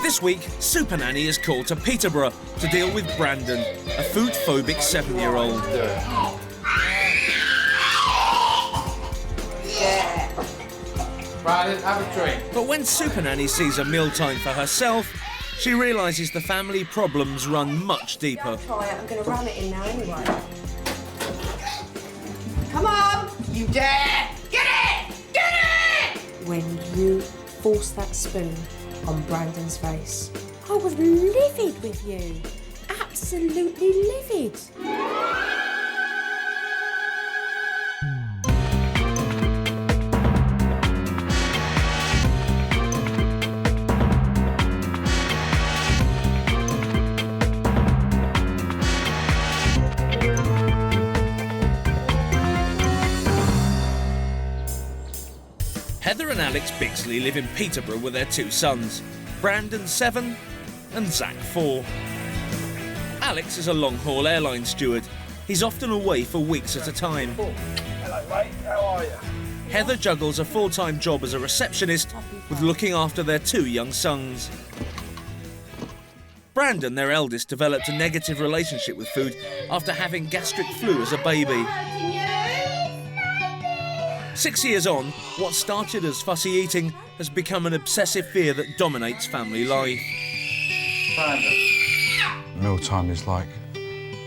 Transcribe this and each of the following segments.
This week, Supernanny is called to Peterborough to deal with Brandon, a food-phobic 7-year-old. Brandon, have a drink. But when Supernanny sees a mealtime for herself, she realises the family problems run much deeper. Try it. I'm going to ram it in now anyway. Come on! You dare! Get it! Get it! When you forced that spoon on Brandon's face, I was livid with you. Absolutely livid. Heather and Alex Bixley live in Peterborough with their 2 sons, Brandon 7 and Zach 4. Alex is a long-haul airline steward. He's often away for weeks at a time. Hello, mate. How are you? Heather juggles a full-time job as a receptionist with looking after their 2 young sons. Brandon, their eldest, developed a negative relationship with food after having gastric flu as a baby. 6 years on, what started as fussy eating has become an obsessive fear that dominates family life. Mealtime is like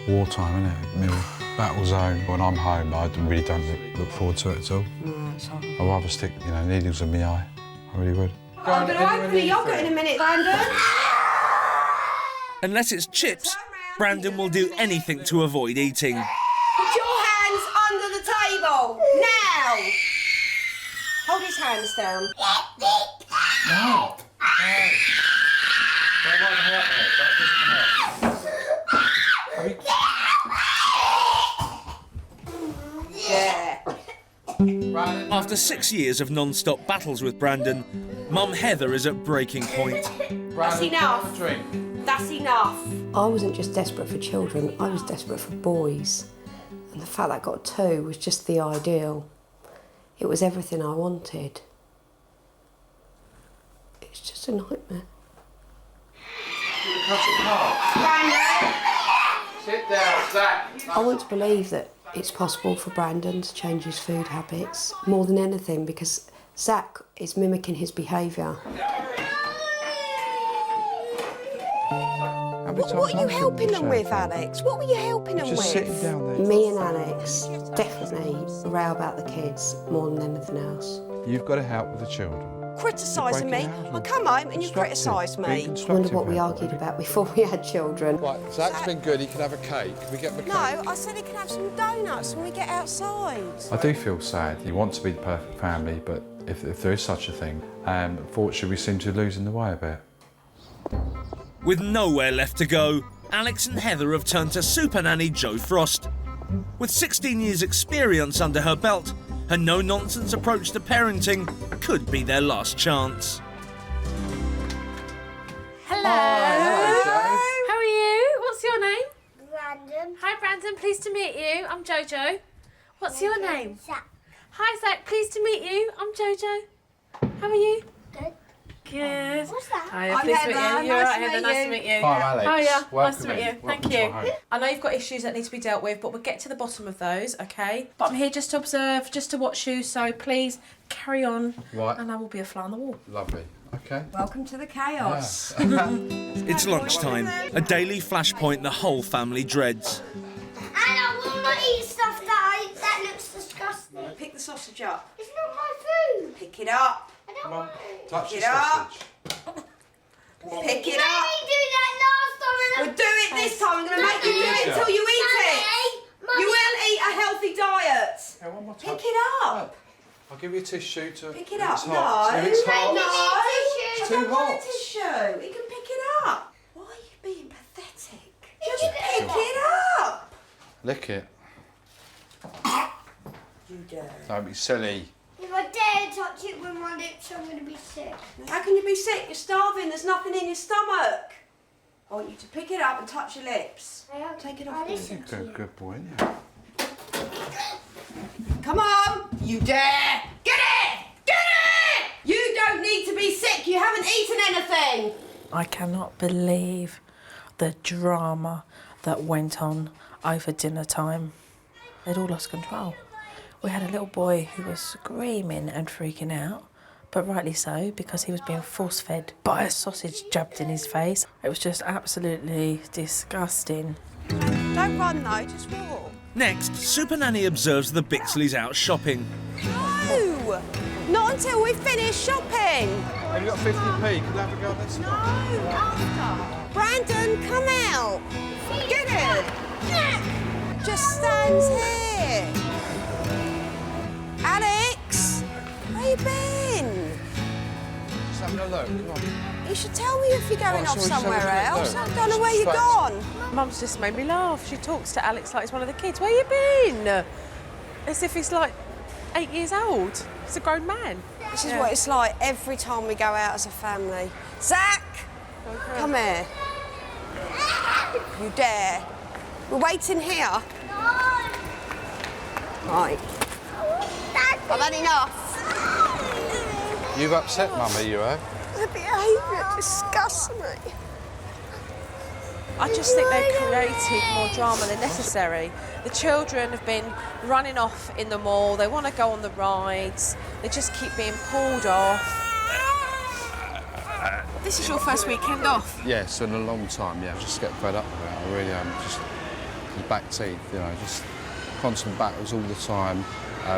wartime, isn't it? Meal battle zone. When I'm home, I really don't look forward to it at all. I'd rather stick, needles in my eye. I really would. I'm going to open the yoghurt in a minute, Brandon. Unless it's chips, Brandon will do anything to avoid eating. Put your hands under the table, now! Hold his hands down. No. That won't hurt, mate. That doesn't hurt. Yeah. After 6 years of non-stop battles with Brandon, Mum Heather is at breaking point. That's enough. Have a drink. That's enough. I wasn't just desperate for children, I was desperate for boys. And the fact that I got 2 was just the ideal. It was everything I wanted. It's just a nightmare. Brandon! Sit down, Zach. I want to believe that it's possible for Brandon to change his food habits more than anything because Zach is mimicking his behaviour. What were you helping them with, Alex? What were you helping them with? Just sitting down there. Me and Alex definitely row about the kids more than anything else. You've got to help with the children. Criticising me. I come home and you criticise me. I wonder what we argued about before we had children. Right, Zach's been good. He can have a cake. Can we get him a cake? No, I said he can have some donuts when we get outside. I do feel sad. You want to be the perfect family, but if there is such a thing, unfortunately, we seem to lose in the way a bit. With nowhere left to go, Alex and Heather have turned to Supernanny Jo Frost. With 16 years' experience under her belt, her no-nonsense approach to parenting could be their last chance. Hello. Hello, Jo. How are you? What's your name? Brandon. Hi, Brandon. Pleased to meet you. I'm Jojo. What's your name? Zach. Hi, Zach. Pleased to meet you. I'm Jojo. How are you? Good. Good. What's that? Hi, I'm pleased to meet Heather. you. You're Nice right, to Heather. meet Nice you. to meet you. Hi, Alex. Hiya. Nice Welcome to meet you. in. Thank Welcome to you. my home. I know you've got issues that need to be dealt with, but we'll get to the bottom of those, okay? But I'm here just to observe, just to watch you, so please carry on. Right. And I will be a fly on the wall. Lovely. Okay. Welcome to the chaos. It's lunchtime, a daily flashpoint the whole family dreads. And I will not eat stuff that looks disgusting. Pick the sausage up. It's not my food. Pick it up. I don't Come on. want it. Touch the Pick it up. sausage. Pick You it made up. me do that last time. We'll do it this time. I'm going to make you do it until you eat it. You will eat a healthy diet. Yeah, one more touch. Pick it up. I'll give you a tissue to... Pick it if up. it's hot. No. If it's hot. No. It's I too don't want hot. a tissue. You can pick it up. Why are you being pathetic? Just you pick do it up. Lick it. You dare. Don't be silly. If I dare touch it with my lips, I'm going to be sick. How can you be sick? You're starving. There's nothing in your stomach. I want you to pick it up and touch your lips. Take it off. listen to you. Good boy, isn't you? Come on. You dare. Get it. Get it. You don't need to be sick. You haven't eaten anything. I cannot believe the drama that went on over dinner time. They'd all lost control. We had a little boy who was screaming and freaking out, but rightly so, because he was being force-fed by a sausage jabbed in his face. It was just absolutely disgusting. Don't run though, just walk. Next, Supernanny observes the Bixleys out shopping. No! Not until we finish shopping. Have you got 50p? Can I have a go on this? No, after. Brandon, come out. Get it. Just stands here. Alex, where you been? Just having a look. Come on. You should tell me if you're going off sorry, just somewhere having a else. look. I don't know where you've Thanks. gone. Mum's just made me laugh. She talks to Alex like he's one of the kids. Where you been? As if he's like 8 years old. He's a grown man. This is what it's like every time we go out as a family. Zach, come here. You dare. We're waiting here. Right. I've had enough. You've upset Mummy, you have? The behaviour disgusts me. I just think they created more drama than necessary. The children have been running off in the mall. They want to go on the rides. They just keep being pulled off. This is your first weekend off. Yes, in a long time, yeah. Just get fed up with it. I really am. Just the back teeth, you know, just constant battles all the time,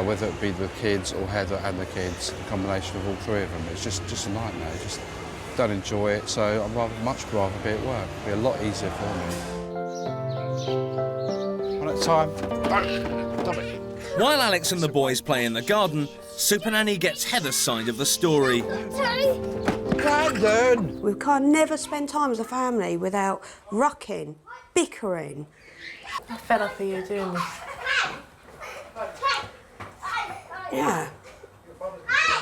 whether it be the kids or Heather and the kids, a combination of all three of them. It's just a nightmare. Just don't enjoy it, so I'd much rather be at work. It'd be a lot easier for me. One at a time. Stop it. While Alex and the boys play in the garden, Supernanny gets Heather's side of the story. Brandon! We can't never spend time as a family without rucking, bickering. I'm fed up of you doing this. Yeah.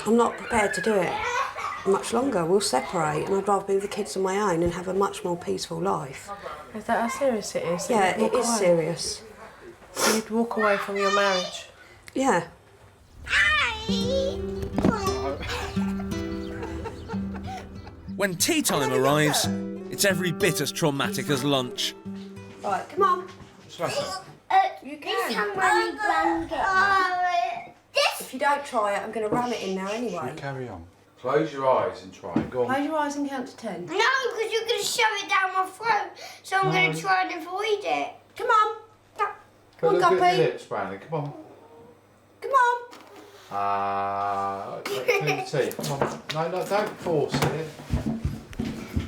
I'm not prepared to do it much longer. We'll separate and I'd rather be with the kids on my own and have a much more peaceful life. Is that how serious it is? Yeah, it is serious. So you'd walk away from your marriage? Yeah. When tea time arrives, it's every bit as traumatic as lunch. Right, come on. You can. If you don't try it, I'm going to ram it in now anyway. Carry on. Close your eyes and try. Go on. Close your eyes and count to 10. No, because you're going to shove it down my throat, so I'm going to try and avoid it. Come on. Come on, Look at your Guppy. lips, Brandon. Come on. Come on. Clean the teeth. Come on. No, don't force it.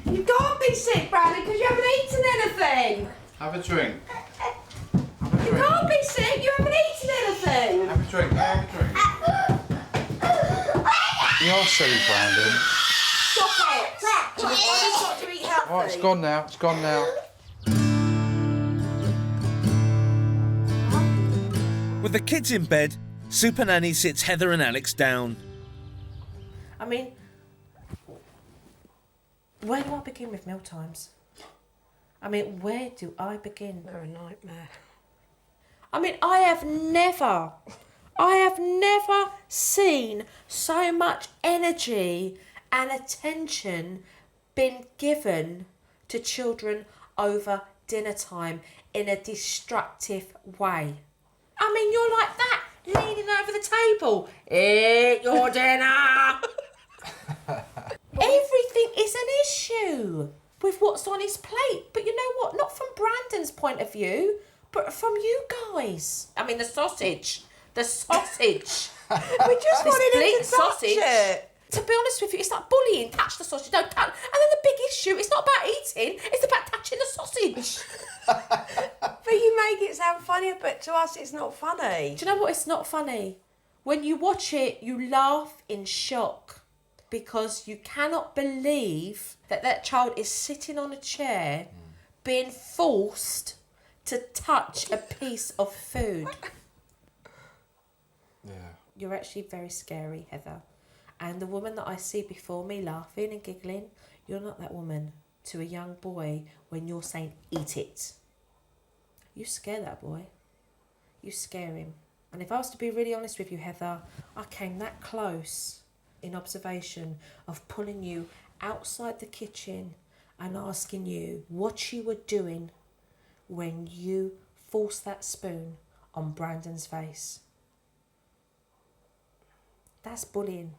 You can't be sick, Brandon, because you haven't eaten anything. Have a drink. You can't be sick, you haven't eaten anything. Have a drink. Have a drink. You are silly, Brandon. Stop it. I've got to eat healthy. Oh, it's gone now. It's gone now. With the kids in bed, Supernanny sits Heather and Alex down. I mean, where do I begin with meal times? I mean, where do I begin? They're a nightmare. I mean, I have never seen so much energy and attention been given to children over dinner time in a destructive way. I mean, you're like that, leaning over the table. Eat your dinner. Everything is an issue with what's on his plate. But you know what? Not from Brandon's point of view, but from you guys. I mean, the sausage. We just wanted him to touch it. To be honest with you, it's like bullying. Touch the sausage, don't touch. And then the big issue, it's not about eating, it's about touching the sausage. But you make it sound funny, but to us it's not funny. Do you know what? It's not funny. When you watch it, you laugh in shock because you cannot believe that that child is sitting on a chair being forced to touch a piece of food. Yeah. You're actually very scary, Heather. And the woman that I see before me laughing and giggling, you're not that woman to a young boy when you're saying, eat it. You scare that boy. You scare him. And if I was to be really honest with you, Heather, I came that close in observation of pulling you outside the kitchen and asking you what you were doing when you forced that spoon on Brandon's face. That's bullying.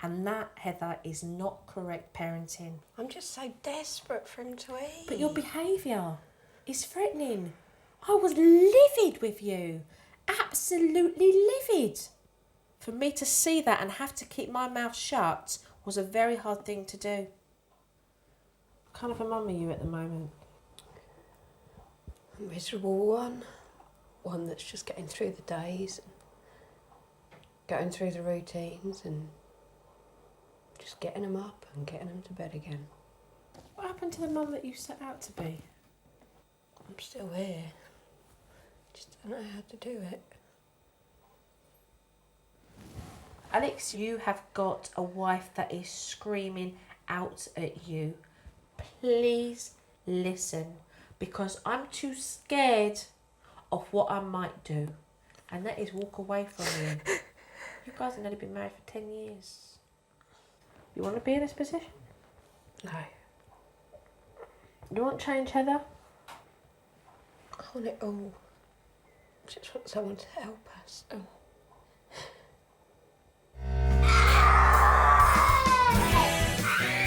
And that, Heather, is not correct parenting. I'm just so desperate for him to eat. But your behaviour is threatening. I was livid with you. Absolutely livid. For me to see that and have to keep my mouth shut was a very hard thing to do. What kind of a mum are you at the moment? A miserable one. One that's just getting through the days, and going through the routines, and just getting them up and getting them to bed again. What happened to the mum that you set out to be? I'm still here. Just don't know how to do it. Alex, you have got a wife that is screaming out at you. Please listen, because I'm too scared of what I might do, and that is walk away from you. You guys have only been married for 10 years. You want to be in this position? No. You want change, Heather? I want it all. I just want someone to help us. Oh.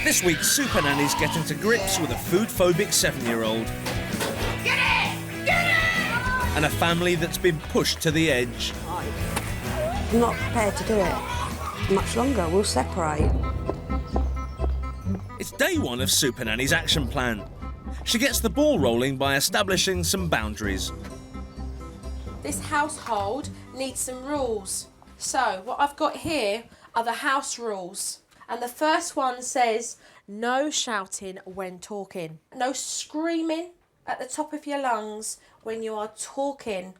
This week, Supernanny's getting to grips with a food-phobic 7-year-old. Get it! Get it! And a family that's been pushed to the edge. I'm not prepared to do it much longer. We'll separate. It's day one of Supernanny's action plan. She gets the ball rolling by establishing some boundaries. This household needs some rules. So what I've got here are the house rules. And the first one says, no shouting when talking. No screaming at the top of your lungs when you are talking.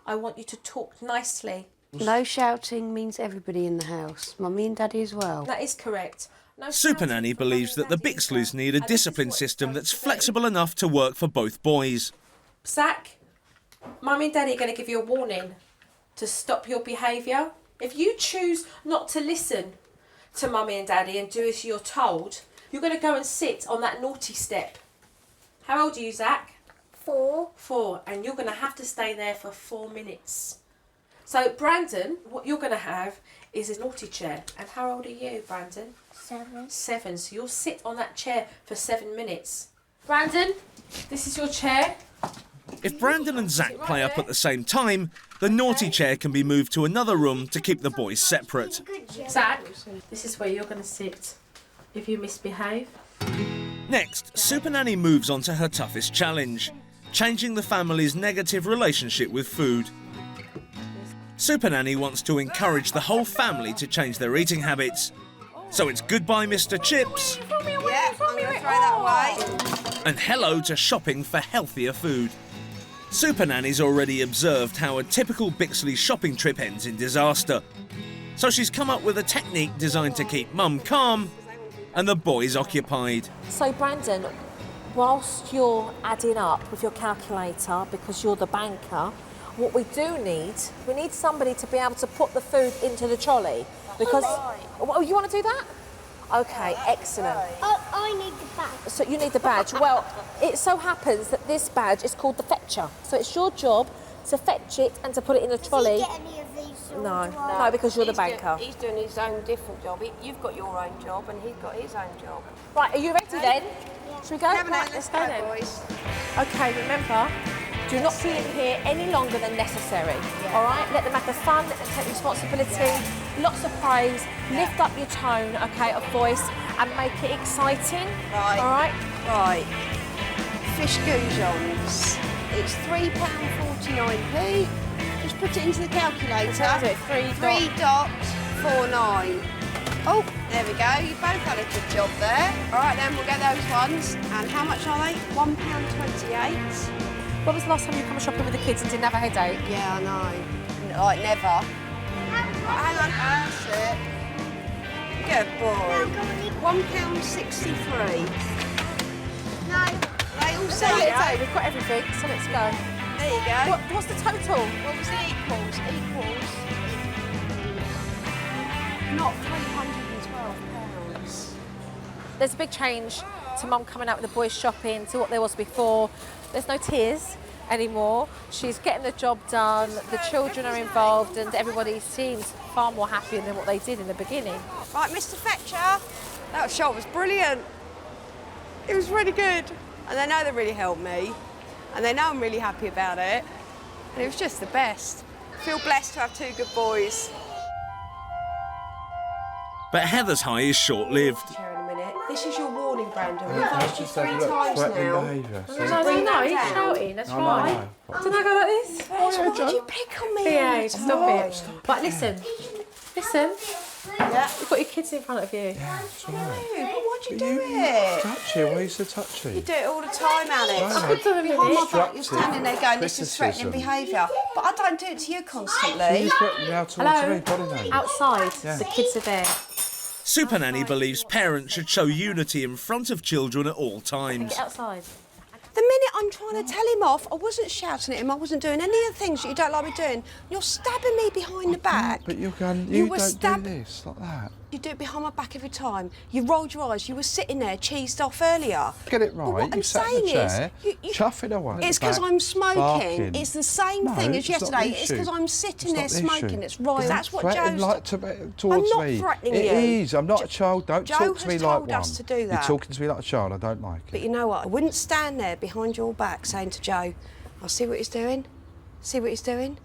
I want you to talk nicely. No shouting means everybody in the house. Mummy and Daddy as well. That is correct. No Supernanny believes that the Bixleys need a discipline system that's flexible enough to work for both boys. Zach, Mummy and Daddy are going to give you a warning to stop your behaviour. If you choose not to listen to Mummy and Daddy and do as you're told, you're going to go and sit on that naughty step. How old are you, Zach? 4. 4, and you're going to have to stay there for 4 minutes. So, Brandon, what you're going to have is a naughty chair. And how old are you, Brandon? 7. 7, so you'll sit on that chair for 7 minutes. Brandon, this is your chair. If Brandon and Zach play up at the same time, the naughty chair can be moved to another room to keep the boys separate. Zach, this is where you're going to sit if you misbehave. Next, Supernanny moves on to her toughest challenge, changing the family's negative relationship with food. Supernanny wants to encourage the whole family to change their eating habits. So it's goodbye, Mr. Chips. Yeah, I'm going to throw that away. And hello to shopping for healthier food. Supernanny's already observed how a typical Bixley shopping trip ends in disaster. So she's come up with a technique designed to keep Mum calm and the boys occupied. So, Brandon, whilst you're adding up with your calculator, because you're the banker, what we need somebody to be able to put the food into the trolley. Because, oh, you want to do that? Okay, excellent. I need the badge. So you need the badge. Well, it so happens that this badge is called the fetcher. So it's your job to fetch it and to put it in the trolley. Does he get any of these? No, because you're the banker. He's doing his own different job. You've got your own job and he's got his own job. Right, are you ready then? Should we go? Come on, Right, let's go go, then. boys. Okay, remember, do not be in here any longer than necessary. All right, let them have the fun and take responsibility. Lots of praise. Lift up your tone, okay, of voice, and make it exciting. Right. All right. Right. Fish goujons. It's £3.49p. Just put it into the calculator. So is it 3.49. Oh, there we go. You both had a good job there. All right, then we'll get those ones. And how much are they? £1.28. When was the last time you come shopping with the kids and didn't have a headache? Yeah, I know. Like never. Hang on, that's it. Good boy. £1.63. No. They all So say let's go. We've got everything, so let's go. There you go. What's the total? What was the equals? Not £312. There's a big change to Mum coming out with the boys shopping to what there was before. There's no tears anymore. She's getting the job done, the children are involved, and everybody seems far more happy than what they did in the beginning. Right, Mr. Fetcher, that shot was brilliant. It was really good. And they know they really helped me, and they know I'm really happy about it. And it was just the best. I feel blessed to have 2 good boys. But Heather's high is short-lived. Chair in a minute. This is your warning, Brandon. We've asked you 3 times now. No, he's shouting, that's right. Didn't I go like this? Why did you pick on me? Behave, stop it. Right, listen. Yeah. You've got your kids in front of you. Yeah, it's all right. No, but why'd you do it? Touchy, why are you so touchy? You do it all the time, Alex. Right. Behind my back, you're standing there going, this is threatening behaviour. But I don't do it to you constantly. You threaten me out towards me, body language. Outside, Yeah. the kids are there. Supernanny believes parents should show unity in front of children at all times. Get outside. The minute I'm trying to tell him off, I wasn't shouting at him, I wasn't doing any of the things that you don't like me doing. You're stabbing me behind the back. But you're going, You you were don't do this, like that. You do it behind my back every time. You rolled your eyes. You were sitting there, cheesed off earlier. Get it But right, what you I'm sat in saying the chair, is, chuffing away at it's the because back, I'm smoking. barking. It's the same No, thing as it's not the yesterday. It's issue. because I'm sitting there It's not the smoking. issue. It's right. Don't That's what threaten Joe's... like towards I'm not me. threatening It you. is. I'm not a child. Don't Joe talk to me has like told one. us to do that. You're talking to me like a child. I don't like But it. you know what? I wouldn't stand there behind your back saying to Joe, I'll see what he's doing. See what he's doing.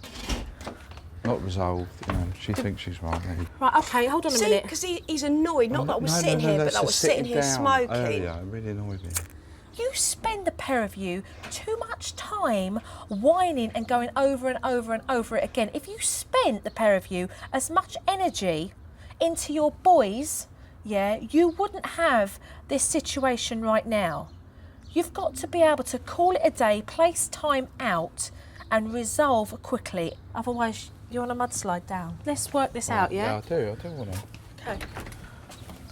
Not resolved. You know, she thinks she's right. Maybe. Right, okay, hold on a See, minute. because he's annoyed. Not that I was No, sitting here, but that's that I was just sitting here down smoking. Earlier, it really annoyed me. You spend, the pair of you, too much time whining and going over and over and over it again. If you spent, the pair of you, as much energy into your boys, yeah, you wouldn't have this situation right now. You've got to be able to call it a day, place time out and resolve quickly. Otherwise, you're on a mudslide down. Let's work this out, yeah? Yeah, I do want to. Okay.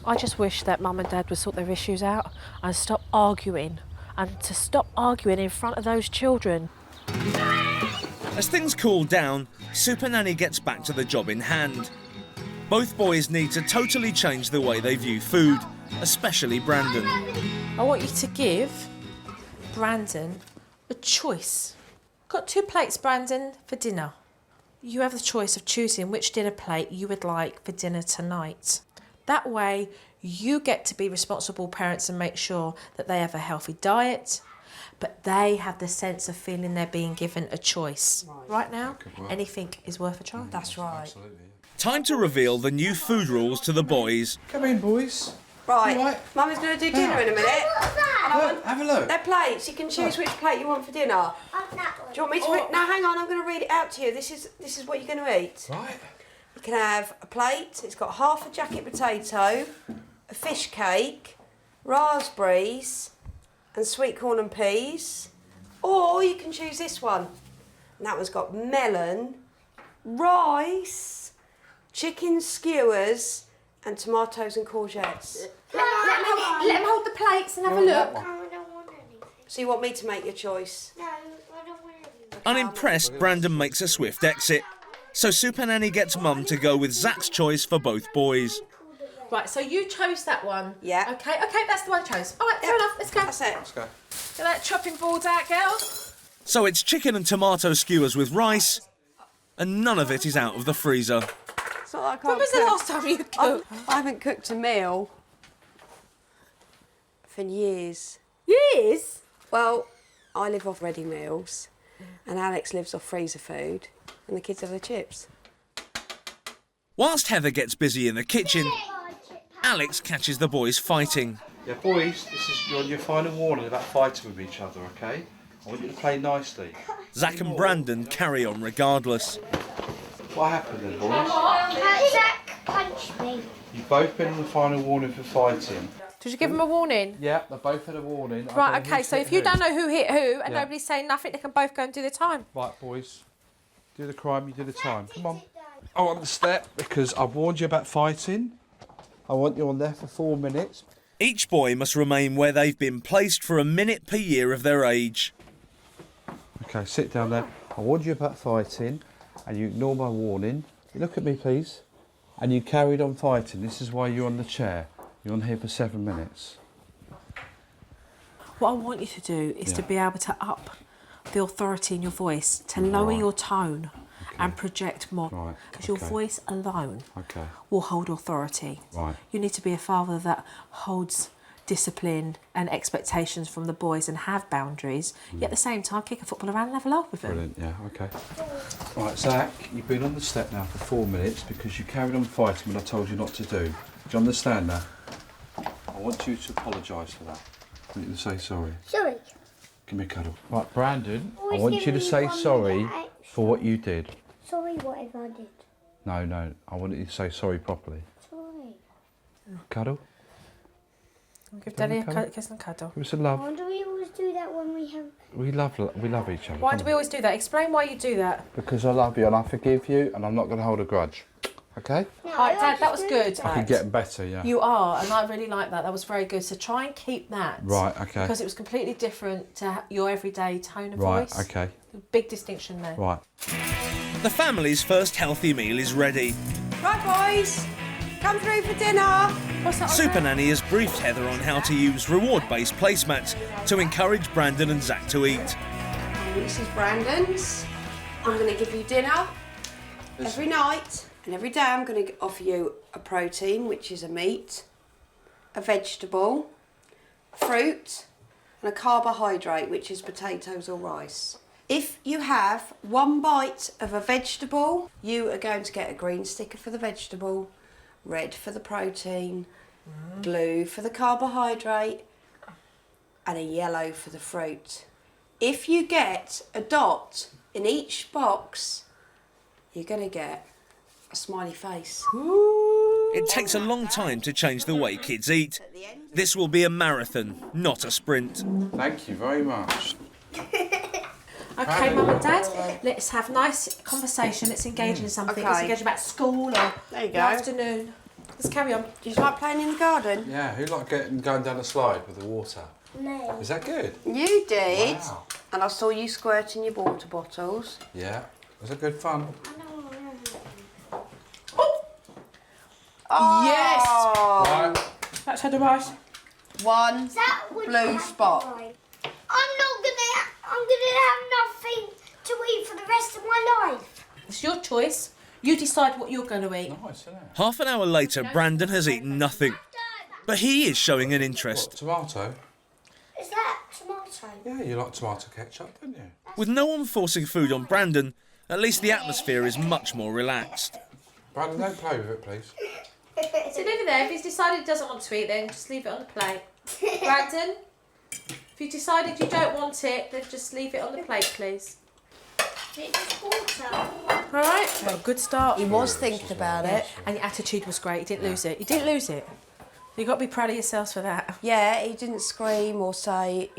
I just wish that Mum and Dad would sort their issues out and stop arguing, and to stop arguing in front of those children. As things cool down, Supernanny gets back to the job in hand. Both boys need to totally change the way they view food, especially Brandon. I want you to give Brandon a choice. Got 2 plates, Brandon, for dinner. You have the choice of choosing which dinner plate you would like for dinner tonight. That way, you get to be responsible parents and make sure that they have a healthy diet, but they have the sense of feeling they're being given a choice. Right now, anything is worth a try. That's right. Absolutely. Time to reveal the new food rules to the boys. Come in, boys. Right. All right. Mummy's going to do dinner in a minute. And I want... Have a look. They're plates. You can choose which plate you want for dinner. Do you want me to read? No, hang on. I'm going to read it out to you. This is what you're going to eat. Right. You can have a plate. It's got half a jacket potato, a fish cake, raspberries, and sweet corn and peas. Or you can choose this one. And that one's got melon, rice, chicken skewers, and tomatoes and courgettes. Let him hold the plates and have a look. I don't want anything. So you want me to make your choice? No, I don't want anything. Unimpressed, Brandon makes a swift exit. So Supernanny gets Mum to go with Zach's choice for both boys. Right, so you chose that one. Yeah. Okay, that's the one I chose. All right, fair enough, let's go. That's it. Let's go. Get that chopping board out, girl. So it's chicken and tomato skewers with rice, and none of it is out of the freezer. It's not like I When was the can't last time you cook. cooked? I haven't cooked a meal for years. Years? Well, I live off ready meals, and Alex lives off freezer food, and the kids have their chips. Whilst Heather gets busy in the kitchen, Alex catches the boys fighting. Yeah, boys, this is your final warning about fighting with each other, okay? I want you to play nicely. Zach and Brandon carry on regardless. What happened then, boys? Zach punched me. You've both been on the final warning for fighting. Did you give them a warning? Yeah, they both had a warning. I Right, don't know okay, who's so hit if you who. don't know who hit who and Yeah. nobody's saying nothing, they can both go and do the time. Right, boys. Do the crime, you do the time. Come on. I want the step because I've warned you about fighting. I want you on there for 4 minutes. Each boy must remain where they've been placed for a minute per year of their age. Okay, sit down there. I warned you about fighting and you ignore my warning. You look at me, please. And you carried on fighting. This is why you're on the chair. You're on here for 7 minutes. What I want you to do is to be able to up the authority in your voice, to lower your tone and project more. Right, Because your voice alone Okay. will hold authority. Right. You need to be a father that holds discipline and expectations from the boys and have boundaries, yet at the same time kick a football around and have a laugh with them. Brilliant, yeah, okay. Right, Zach, you've been on the step now for 4 minutes because you carried on fighting when I told you not to do. Do you understand that? I want you to apologise for that. I want you to say sorry. Sorry. Give me a cuddle. Right, Brandon, I Always want give you to me say 1 sorry minute extra. for what you did. Sorry, whatever I did. No, I want you to say sorry properly. Sorry. Cuddle? Give Daddy a kiss and cuddle. Give us a love. Why do we always do that when we have... We love each other. Why come do we always do that? Explain why you do that. on. Because I love you and I forgive you and I'm not going to hold a grudge. Okay? No, Right, Dad, that was good. I can get better, yeah. You are, and I really like that. That was very good. So try and keep that. Right, okay. Because it was completely different to your everyday tone of Right, voice. okay. Big distinction there. Right. The family's first healthy meal is ready. Right, boys, come through for dinner. What's that on there? Supernanny has briefed Heather on how to use reward-based placemats to encourage Brandon and Zach to eat. This is Brandon's. I'm going to give you dinner every night, and every day I'm going to offer you a protein, which is a meat, a vegetable, fruit, and a carbohydrate, which is potatoes or rice. If you have 1 bite of a vegetable, you are going to get a green sticker for the vegetable, red for the protein, blue for the carbohydrate, and a yellow for the fruit. If you get a dot in each box, you're going to get a smiley face. It takes a long time to change the way kids eat. This will be a marathon, not a sprint. Thank you very much. Okay, Mum and Dad, let's have a nice conversation. Let's engage in something. Let's Okay. engage about school or There you the go. afternoon. Let's carry on. Do you like playing in the garden? Yeah, who liked going down the slide with the water? No. Is that good? You did. Wow. And I saw you squirting your water bottles. Yeah. Was it good fun? Yes! Right. That's had a rice. One That would blue have spot. been fine. I'm gonna have nothing to eat for the rest of my life. It's your choice. You decide what you're going to eat. Nice, isn't it? Half an hour later, Brandon has eaten nothing. But he is showing an interest. Tomato? Is that tomato? Yeah, you like tomato ketchup, don't you? With no one forcing food on Brandon, at least the atmosphere is much more relaxed. Brandon, don't play with it, please. So leave it there. If he's decided he doesn't want to eat, then just leave it on the plate. Brandon, if you decided you don't want it, then just leave it on the plate, please. It's water. All right. Well, good start. He was thinking about it. And your attitude was great. You didn't lose it. You didn't lose it. You've got to be proud of yourselves for that. Yeah, he didn't scream or say,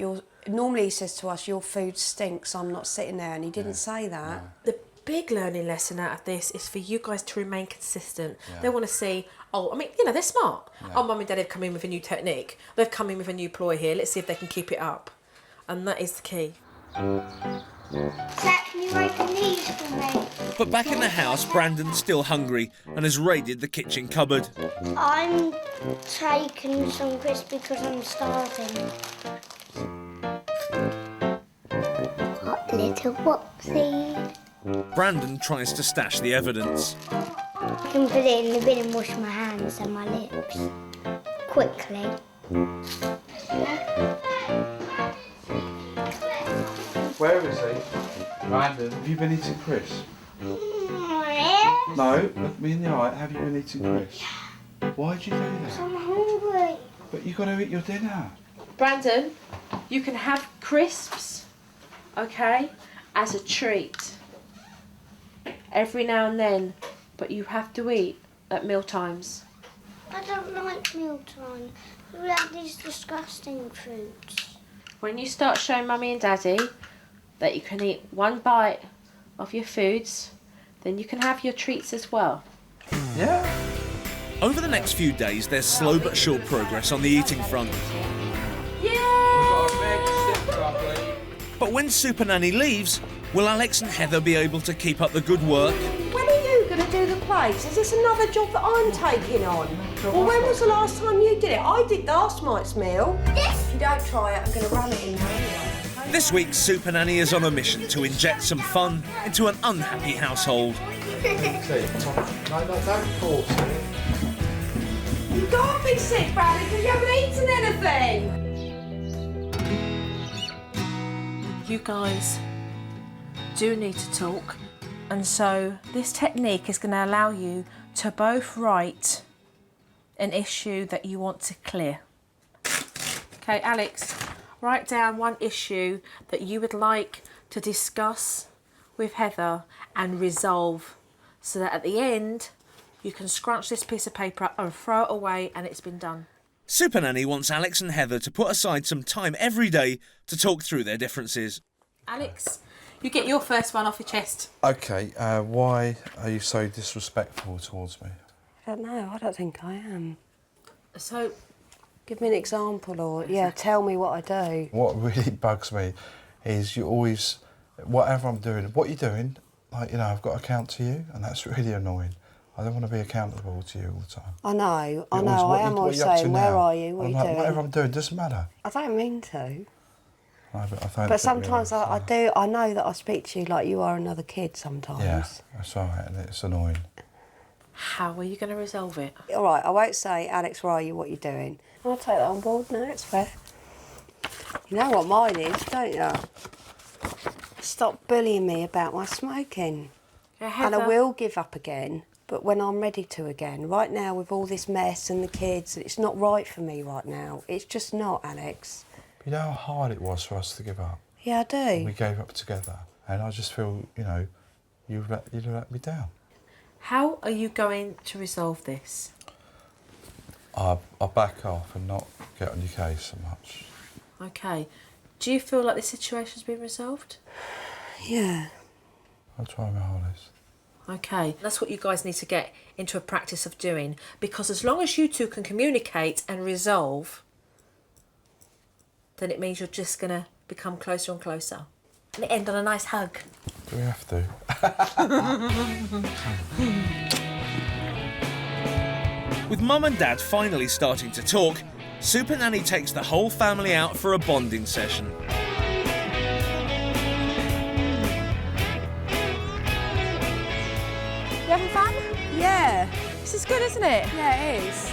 normally he says to us, your food stinks, I'm not sitting there, and he didn't say that. The big learning lesson out of this is for you guys to remain consistent. Yeah. They want to see, they're smart. Oh, Mum and Dad have come in with a new technique. They've come in with a new ploy here. Let's see if they can keep it up. And that is the key. Zach, can you open these for me? But back in the house, Brandon's still hungry and has raided the kitchen cupboard. I'm taking some crisps because I'm starving. What little whoopsie. Brandon tries to stash the evidence. I can put it in the bin and wash my hands and my lips. Quickly. Where is he? Brandon, have you been eating crisps? No, look me in the eye. Have you been eating crisps? Why'd you do that? I'm hungry. But you got to eat your dinner. Brandon, you can have crisps, okay, as a treat. Every now and then, but you have to eat at meal times. I don't like mealtime. We have these disgusting foods. When you start showing Mummy and Daddy that you can eat 1 bite of your foods, then you can have your treats as well. Yeah. Over the next few days, there's slow but sure progress on the eating front. But when Supernanny leaves, will Alex and Heather be able to keep up the good work? When are you going to do the plates? Is this another job that I'm taking on? Well, when was the last time you did it? I did last night's meal. Yes. If you don't try it, I'm going to ram it in there anyway. This week's Supernanny is on a mission to inject some fun into an unhappy household. No, don't force it. You can't be sick, Bradley, because you haven't eaten anything. You guys do need to talk, and so this technique is going to allow you to both write an issue that you want to clear. Okay, Alex, write down one issue that you would like to discuss with Heather and resolve, so that at the end you can scrunch this piece of paper up and throw it away and it's been done. Supernanny wants Alex and Heather to put aside some time every day to talk through their differences. Alex, you get your first one off your chest. Okay, why are you so disrespectful towards me? I don't know, I don't think I am. So, Give me an example, or, yeah, tell me what I do. What really bugs me is you always, whatever I'm doing, what you're doing, like, you know, I've got to account to you, and that's really annoying. I don't want to be accountable to you all the time. I know, I am always saying, where are you, what are you doing? Whatever I'm doing, doesn't matter. I don't mean to. But sometimes I do, I know that I speak to you like you are another kid sometimes. Yeah, that's all right, and it's annoying. how are you going to resolve it? All right, I won't say, Alex, where are you, what are you doing? I'll take that on board now, it's fair. You know what mine is, don't you? Stop bullying me about my smoking. Yeah, And I will give up again, but when I'm ready to again. Right now, with all this mess and the kids, it's not right for me right now. It's just not, Alex. You know how hard it was for us to give up? Yeah, I do. We gave up together, and I just feel, you know, you let me down. How are you going to resolve this? I'll back off and not get on your case so much. Okay. Do you feel like the situation's been resolved? Yeah. I'll try my hardest. Okay. That's what you guys need to get into a practice of doing, because as long as you two can communicate and resolve, then it means you're just going to become closer and closer. And end on a nice hug. Do we have to? With Mum and Dad finally starting to talk, Supernanny takes the whole family out for a bonding session. You having fun? Yeah. This is good, isn't it? Yeah, it is.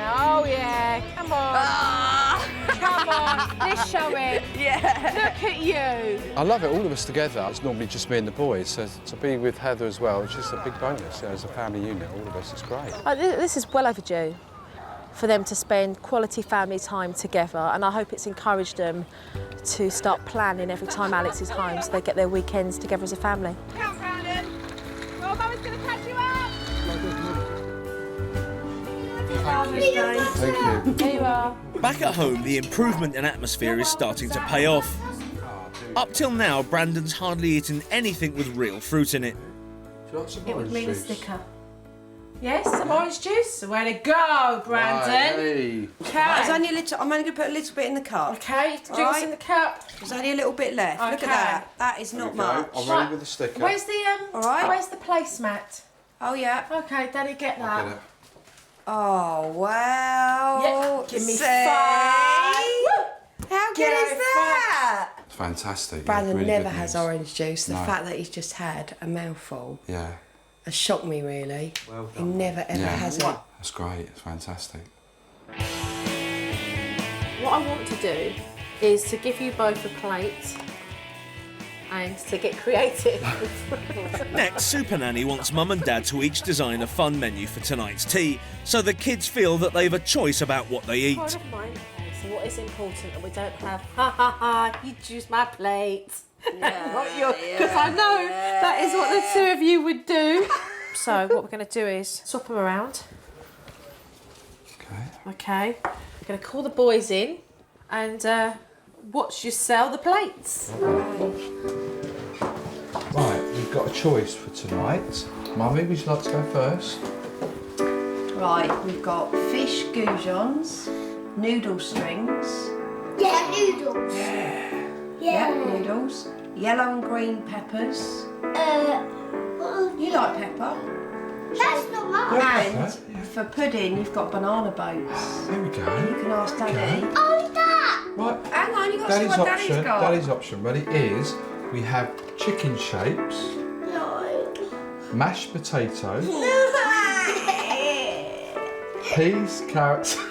Oh yeah, come on. Come on, let's show it. Yeah. Look at you. I love it, all of us together. It's normally just me and the boys, so to be with Heather as well, it's just a big bonus. You know, as a family unit, all of us, it's great. This is well overdue for them to spend quality family time together, and I hope it's encouraged them to start planning every time Alex is home so they get their weekends together as a family. Come, Brandon. Your mama's going to catch you up. Thank you. Here you are. Back at home, the improvement in atmosphere is starting to pay off. Up till now, Brandon's hardly eaten anything with real fruit in it. It would mean a sticker. Yes, some orange juice. Way to go, Brandon. Hey. There's only a little, I'm only going to put a little bit in the cup. Okay, drinks in the cup. There's only a little bit left. Look Okay. at that. That is not much. I'm ready with the sticker. Where's the All right. Where's the placemat? Oh, yeah. Okay, Daddy, get that. Get it. Oh, wow. Yeah, give me See? 5. How good Get is out that? It's fantastic. Brandon really never good has news. orange juice. The No. fact that he's just had a mouthful Yeah, has shocked me, really. well He done. never, ever Yeah. has it. That's great, it's fantastic. What I want to do is to give you both a plate and to get creative. Next, Supernanny wants Mum and Dad to each design a fun menu for tonight's tea, so the kids feel that they've a choice about what they eat. Oh, never mind. Okay, so what is important that we don't have, ha ha ha, you choose my plate. Not yours, because I know that is what the two of you would do. So what we're going to do is swap them around. Okay. Okay. We're going to call the boys in and watch you sell the plates. Right, we've got a choice for tonight. Mummy, would you like to go first? Right, we've got fish goujons, noodle strings, Yeah, noodles. yeah, noodles, yellow and green peppers, You like pepper? That's not mine. And for pudding, you've got banana boats. There we go. You can ask Daddy. Oh, that! Right. Hang on, you've got to see what Daddy's got. Daddy's option, ready, is we have chicken shapes, No. mashed potatoes, peas, carrots. No,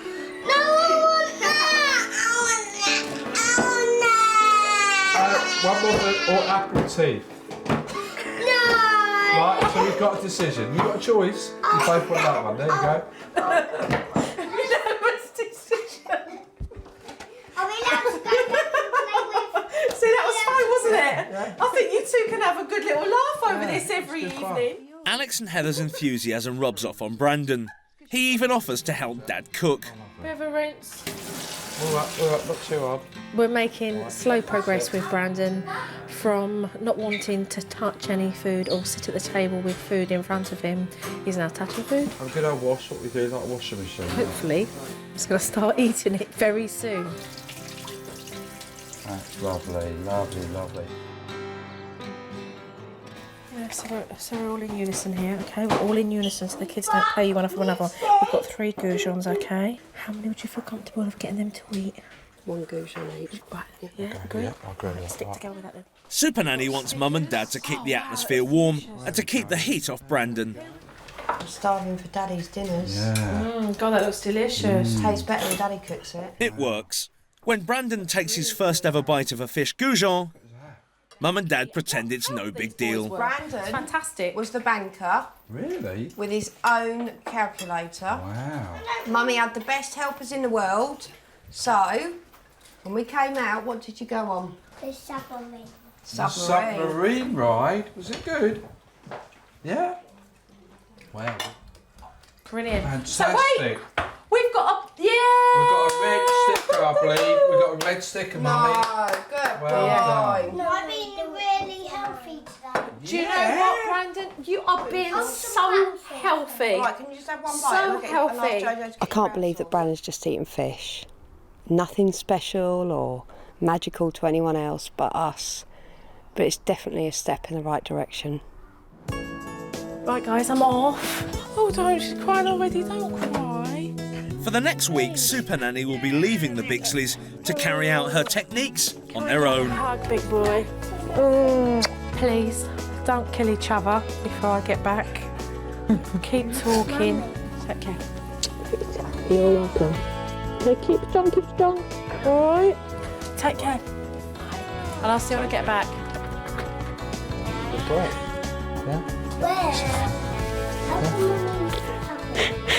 I want that! I want that! One more, or apple tea. No! Right, so we've got a decision. You've got a choice. You both want that one. There you go. Are we allowed to go back and play with... See, that was fun, wasn't it? I think you two can have a good little laugh over this every evening. Alex and Heather's enthusiasm rubs off on Brandon. He even offers to help Dad cook. Bit of a rinse. All right, not too hard. We're making slow progress with Brandon from not wanting to touch any food or sit at the table with food in front of him. He's now touching food. Have a good old wash, what we do, like a washing machine. Hopefully, he's going to start eating it very soon. That's lovely, lovely, lovely. Yeah, so we're all in unison here, okay? We're all in unison so the kids don't play you one after another. We've got 3 goujons, okay? How many would you feel comfortable of getting them to eat? 1 goujon each. Right, yeah, agree? Yeah, I agree with that. Stick together with that then. Supernanny wants Mum and Dad to keep the atmosphere warm and to keep the heat off Brandon. I'm starving for Daddy's dinners. Yeah. God, that looks delicious. Tastes better when Daddy cooks it. It works. When Brandon takes his first ever bite of a fish goujon, Mum and Dad pretend it's no big deal. Brandon Fantastic. was the banker Really? with his own calculator. Wow. Mummy had the best helpers in the world. So, when we came out, what did you go on? The submarine. Submarine ride. Was it good? Yeah? Wow. Brilliant. Fantastic. So wait, we've got a... Yeah! We've got a red sticker, I believe. We've got a red sticker, Mummy. No, good Well boy. No, I've been really healthy today. Do you know what, Brandon? You are being so healthy. Right, can you just have one bite? So and I'll get a nice healthy. Jojo to I keep can't around believe that for. Brandon's just eating fish. Nothing special or magical to anyone else but us. But it's definitely a step in the right direction. Right, guys, I'm off. Oh, don't, she's crying already. Don't cry. For the next week, Supernanny will be leaving the Bixleys to carry out her techniques on their own. Hug, big boy. Please, don't kill each other before I get back. Keep talking. Take care. You're welcome. Okay, keep strong. All right. Take care. And I'll see you when I get back.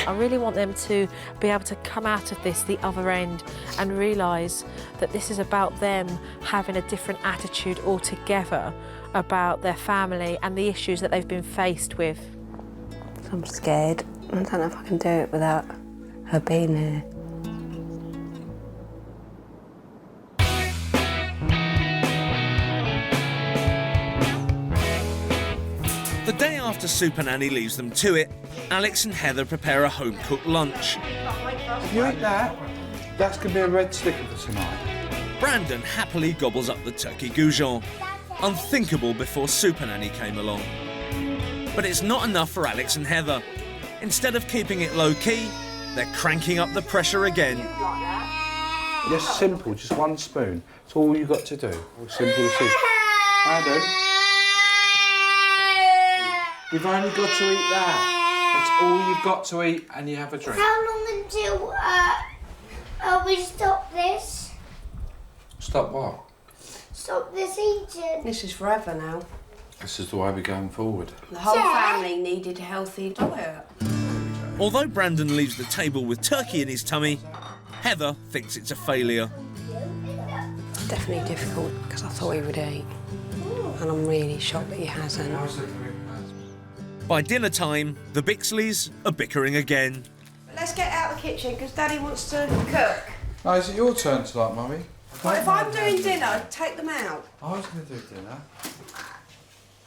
I really want them to be able to come out of this the other end and realise that this is about them having a different attitude altogether about their family and the issues that they've been faced with. I'm scared. I don't know if I can do it without her being here. The day after Supernanny leaves them to it, Alex and Heather prepare a home-cooked lunch. If you eat that, that's going to be a red sticker for tonight. Brandon happily gobbles up the turkey goujon. Unthinkable before Supernanny came along. But it's not enough for Alex and Heather. Instead of keeping it low-key, they're cranking up the pressure again. Just simple, just 1 spoon. That's all you've got to do. All simple as this. Brandon, you've only got to eat that. That's all you've got to eat, and you have a drink. How long until we stop this? Stop what? Stop this eating. This is forever now. This is the way we're going forward. The whole Yeah. family needed a healthy diet. Although Brandon leaves the table with turkey in his tummy, Heather thinks it's a failure. It's definitely difficult because I thought he would eat. And I'm really shocked that he hasn't. By dinner time, the Bixleys are bickering again. Let's get out of the kitchen because Daddy wants to cook. Oh, is it your turn tonight, Mummy? Right, if I'm doing dinner, take them out. I was going to do dinner.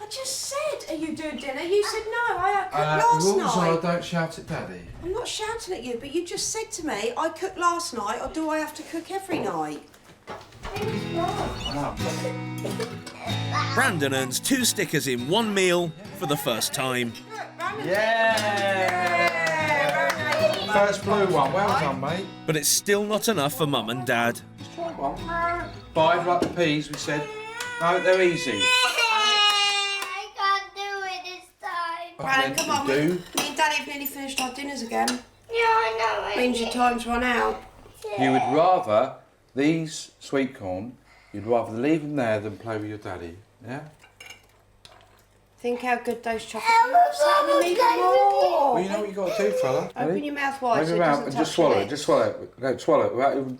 I just said, are you doing dinner? You said no, I cooked Rules last are night. don't shout at Daddy. I'm not shouting at you, but you just said to me, I cooked last night, or do I have to cook every night? Brandon earns 2 stickers in 1 meal for the first time. Yeah! First blue one, well done, mate. But it's still not enough for Mum and Dad. Just try one. 5 like the peas, we said. No, they're easy. I can't do it this time. Brandon, come on. Do. Me and Daddy have nearly finished our dinners again. Yeah, I know. Means your time's run out. You would rather these sweet corn, you'd rather leave them there than play with your daddy, yeah? Think how good those chocolate chips are. We need more. Well, you know what you got to do, fella. Open your mouth wide Open so it your mouth doesn't and touch just swallow your it. Just swallow it. Go, swallow it without even.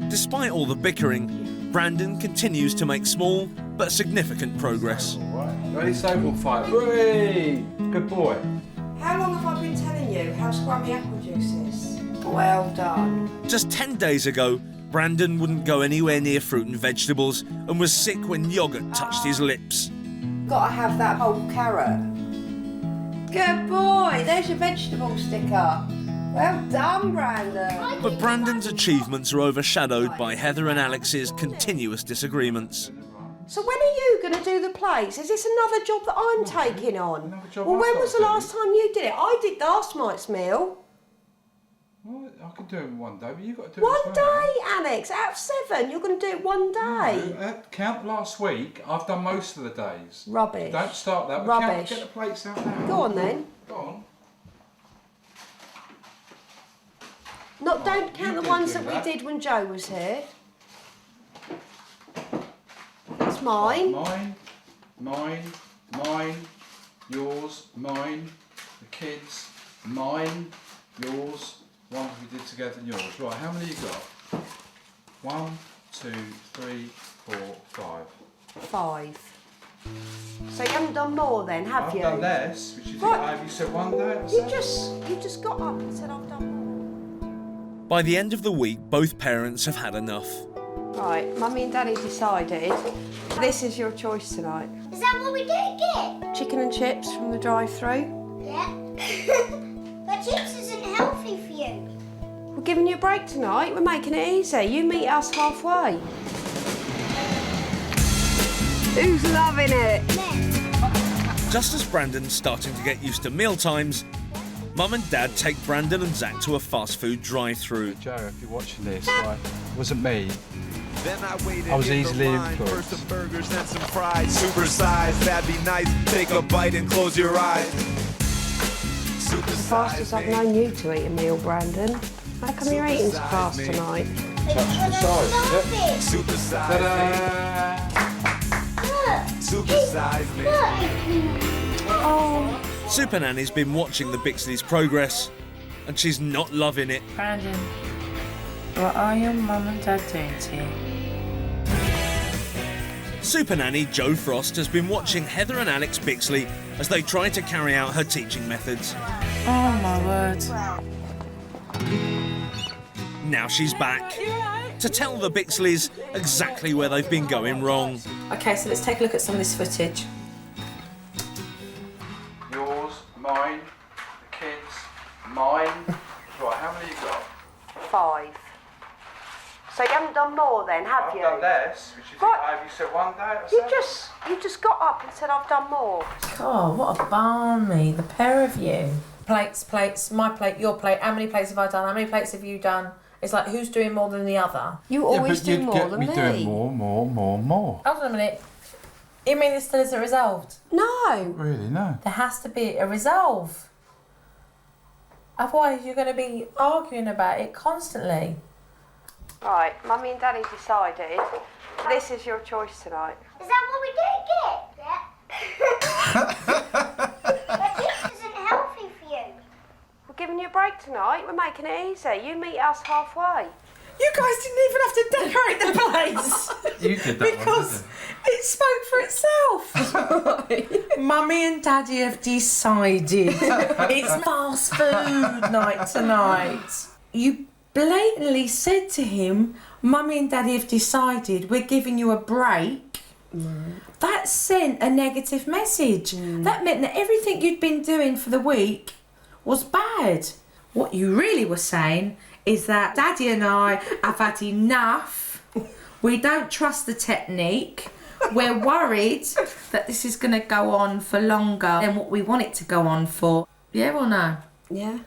Despite all the bickering, Brandon continues to make small but significant progress. Ready, so we'll fight. Hooray! Good boy. How long have I been telling you how scrummy apple juice is? Well done. Just 10 days ago, Brandon wouldn't go anywhere near fruit and vegetables and was sick when yoghurt touched his lips. Gotta have that whole carrot. Good boy, there's your vegetable sticker. Well done, Brandon. But Brandon's achievements are overshadowed by Heather and Alex's continuous disagreements. So when are you going to do the plates? Is this another job that I'm taking on? Well, when was the last time you did it? I did last night's meal. Well, I can do it in one day, but you've got to do One it as well. day, Alex, out of 7, you're going to do it one day. No, count last week, I've done most of the days. Rubbish. Don't start that. Rubbish. Get the plates out now. Go on then. Go on. Don't count you the did ones do that that. we did when Joe was here. That's mine. Mine, yours, mine, the kids, mine, yours, one we did together and yours. Right, how many you got? 1, 2, 3, 4, 5. 5. So you haven't done more then, have I've you? done less, which you Right. have you said one day? or You so? just got up and said I've done more. By the end of the week, both parents have had enough. Right, Mummy and Daddy decided this is your choice tonight. Is that what we do again? Chicken and chips from the drive-through. Yeah. But chips isn't healthy for you. We're giving you a break tonight. We're making it easy. You meet us halfway. Who's loving it? Just as Brandon's starting to get used to meal times, Mum and Dad take Brandon and Zach to a fast food drive-through. Joe, if you're watching this, right, it wasn't me. Then I waited I was in the easily line for influenced. some burgers and some fries. Supersize, that'd be nice. Take a bite and close your eyes. The fastest I've known you to eat a meal, Brandon. How come you're eating so fast tonight? Touch the size. Yep. Supersize Ta-da! Supersize me. Supernanny's been watching the Bixleys' progress, and she's not loving it. Brandon, what are your mum and dad doing to you? Supernanny Jo Frost has been watching Heather and Alex Bixley as they try to carry out her teaching methods. Oh my word. Now she's back to tell the Bixleys exactly where they've been going wrong. Okay, so let's take a look at some of this footage. Yours, mine, the kids, mine. Right, how many you got? 5. So you haven't done more then, have you? I've done less, which is Right. have you said one day or You so? just got up and said I've done more. God, what a barmy, the pair of you. Plates, my plate, your plate. How many plates have I done? How many plates have you done? It's like, who's doing more than the other? You always do more than me. doing more. Hold on a minute. You mean this still isn't resolved? No. Really, no. There has to be a resolve. Otherwise, you're going to be arguing about it constantly. Right, Mummy and Daddy decided this is your choice tonight. Is that what we do again? Yeah. But chips isn't healthy for you. We're giving you a break tonight. We're making it easy. You meet us halfway. You guys didn't even have to decorate the place. You did that because it spoke for itself. Mummy and Daddy have decided it's fast food night tonight. You blatantly said to him, Mummy and Daddy have decided we're giving you a break That sent a negative message. That meant that everything you'd been doing for the week was bad. What you really were saying is that Daddy and I have had enough. We don't trust the technique. We're worried that this is going to go on for longer than what we want it to go on for. Yeah or no? Yeah.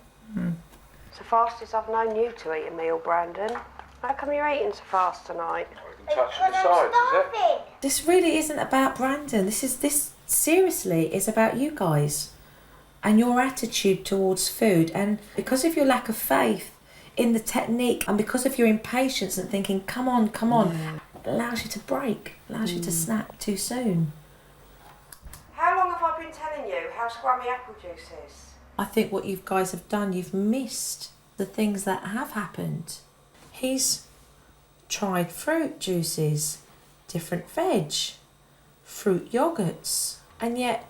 It's the fastest I've known you to eat a meal, Brandon. How come you're eating so fast tonight? Touching the sides, is it? This really isn't about Brandon. This seriously is about you guys and your attitude towards food. And because of your lack of faith in the technique and because of your impatience and thinking, come on, it allows you to break, allows you to snap too soon. How long have I been telling you how scrummy apple juice is? I think what you guys have done, you've missed the things that have happened. He's tried fruit juices, different veg, fruit yogurts, and yet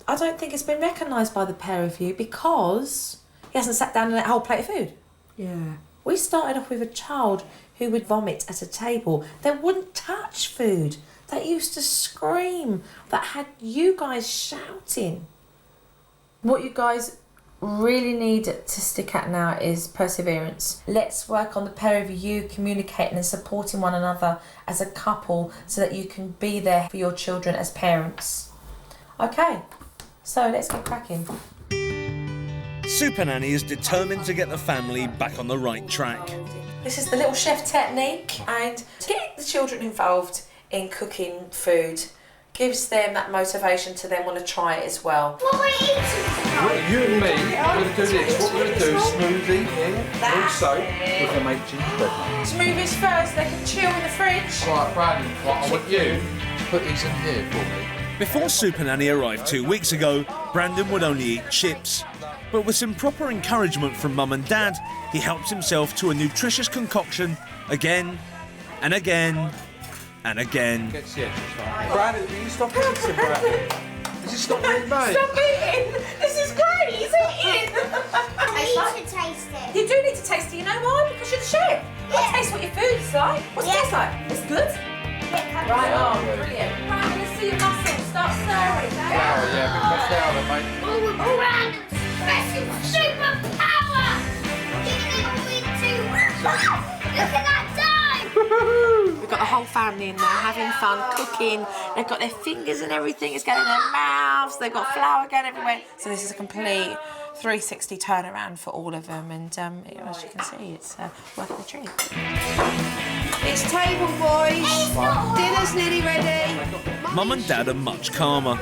I don't think it's been recognised by the pair of you because he hasn't sat down and ate a whole plate of food. Yeah. We started off with a child who would vomit at a table, that wouldn't touch food, that used to scream, that had you guys shouting. What you guys really need to stick at now is perseverance. Let's work on the pair of you communicating and supporting one another as a couple so that you can be there for your children as parents. Okay, so let's get cracking. Supernanny is determined to get the family back on the right track. This is the little chef technique, and to get the children involved in cooking food gives them that motivation to then want to try it as well. What we're eating tonight? You and me, we're going to do this. What we're going to do is smoothie here. Also, we're going to make gingerbread man. Smoothies first, they can chill in the fridge. Right, Brandon, I want you to put these in here for me. Before Supernanny arrived 2 weeks ago, Brandon would only eat chips. But with some proper encouragement from Mum and Dad, he helped himself to a nutritious concoction again and again and again. Brandon, will you stop eating, Brandon? Is this not really mate? Stop eating! This is great, he's eating! I need to taste it. You do need to taste it, you know why? Because you're the chef. I taste what your food is like. What's it taste like? It's good? Yeah, Right on, brilliant. Brandon, let's see your muscles. Start stirring. Flour, yeah, a bit more flour, mate. Oh, Brandon's special superpower! Look at that dough! We've got the whole family in there having fun, cooking. They've got their fingers and everything. It's going in their mouths. They've got flour going everywhere. So this is a complete 360 turnaround for all of them. And as you can see, it's worth the treat. It's table, boys. Dinner's nearly ready. Mum and Dad are much calmer.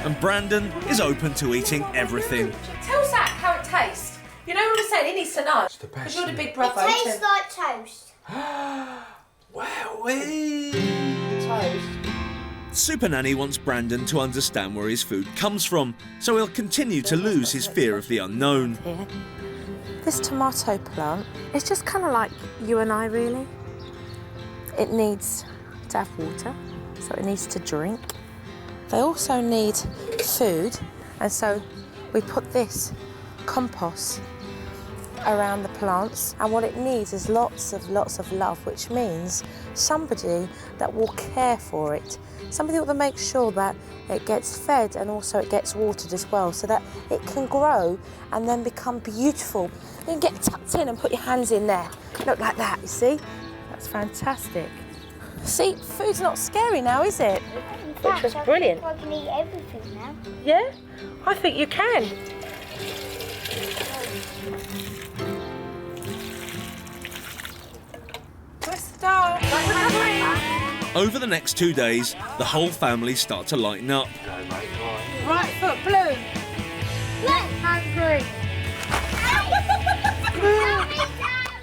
And Brandon is open to eating everything. Tell Zach how it tastes. You know what I'm saying? He needs to know. Because you're the big brother. It tastes like toast. Wowee! Supernanny wants Brandon to understand where his food comes from, so he'll continue to lose his fear of the unknown. Here. This tomato plant, it's just kind of like you and I, really. It needs to have water, so it needs to drink. They also need food, and so we put this compost around the plants, and what it needs is lots of love, which means somebody that will care for it, somebody that will make sure that it gets fed and also it gets watered as well, so that it can grow and then become beautiful. You can get tucked in and put your hands in there. Look like that, you see? That's fantastic. See, food's not scary now, is it? Which was brilliant. I can eat everything now. Yeah? I think you can. Twist the dough. Over the next 2 days, the whole family start to lighten up. Right foot blue. Left hand green.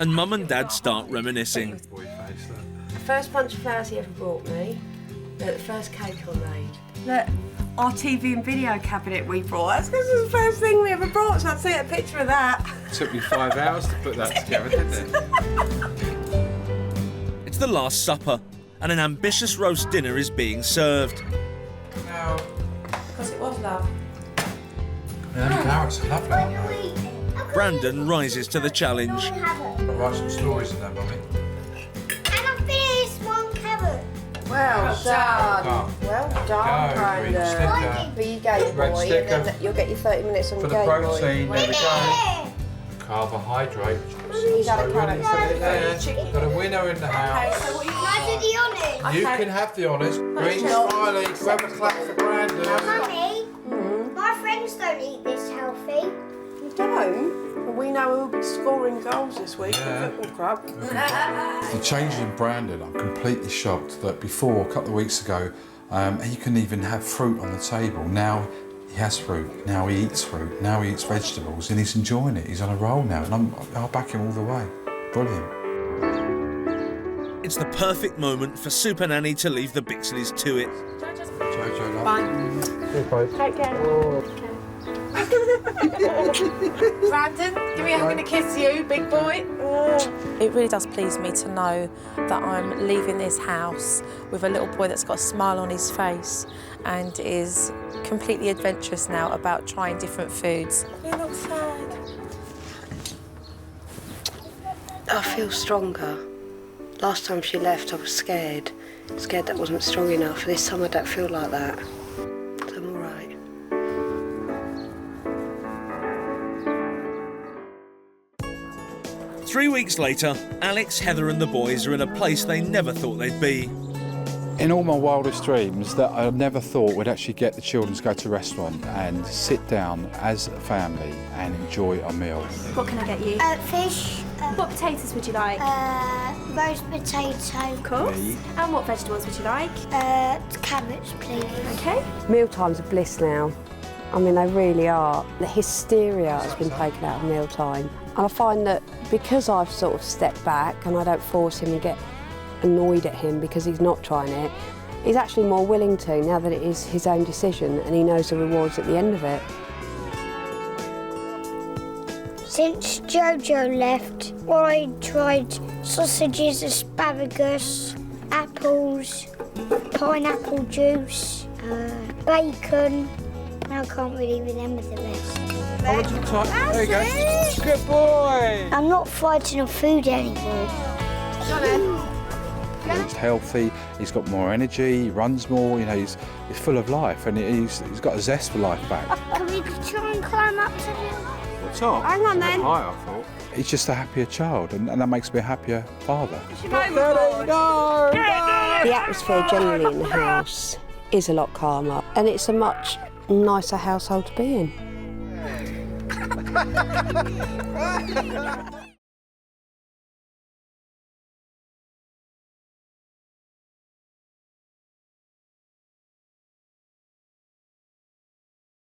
And Mum and Dad start reminiscing. The first bunch of flowers he ever brought me, the first cake I made. Look, our TV and video cabinet we brought. That's because it was the first thing we ever brought, so I'd see a picture of that. It took me 5 hours to put that together, didn't it? It's the Last Supper, and an ambitious roast dinner is being served. No. Because it was love. Yeah, the carrots are lovely. Brandon rises to the challenge. I'll write some stories in that, Mummy. And I finished one Well done. Well done, Brandon. Sticker. For your Game Red Boy, sticker. and then you'll get your 30 minutes on For your the Game protein, Boy. there we go. Carbohydrate. He's had a carrot. There. Got a winner in the house. So what you Can I do the honours? You can have the honours. Green smiley. Grab a clap for Brandon. Mummy, my friends don't eat this healthy. You don't? Well, we know who'll be scoring goals this week Yeah. in the football club. The change in Brandon, I'm completely shocked that before, a couple of weeks ago, he couldn't even have fruit on the table. Now he has fruit, now he eats fruit, now he eats vegetables, and he's enjoying it. He's on a roll now, and I'll back him all the way. Brilliant. It's the perfect moment for Supernanny to leave the Bixleys to it. Jojo, Bye. Take care. Brandon, give me a hug and a kiss, you big boy. It really does please me to know that I'm leaving this house with a little boy that's got a smile on his face and is completely adventurous now about trying different foods. You look sad. I feel stronger. Last time she left, I was scared. Scared that wasn't strong enough. This time I don't feel like that. So I'm all right. 3 weeks later, Alex, Heather and the boys are in a place they never thought they'd be. In all my wildest dreams, that I never thought we'd actually get the children to go to a restaurant and sit down as a family and enjoy a meal. What can I get you? Fish. What potatoes would you like? Roast potato. Of course. And what vegetables would you like? Carrots, please. Okay. Mealtime's a bliss now. I mean, they really are. The hysteria has been taken out of mealtime. And I find that because I've sort of stepped back and I don't force him and get annoyed at him because he's not trying it, he's actually more willing to now that it is his own decision and he knows the rewards at the end of it. Since Jojo left, I tried sausages, asparagus, apples, pineapple juice, bacon. I can't really remember the rest. I want you to type. There you go. Good boy. I'm not fighting on food anymore. He's healthy, he's got more energy, he runs more, you know, he's full of life and he's got a zest for life back. Can we try and climb up to the... What's up? Hang on then. High, I thought. He's just a happier child and that makes me a happier father. The atmosphere generally in the house is a lot calmer and it's a much nicer household to be in.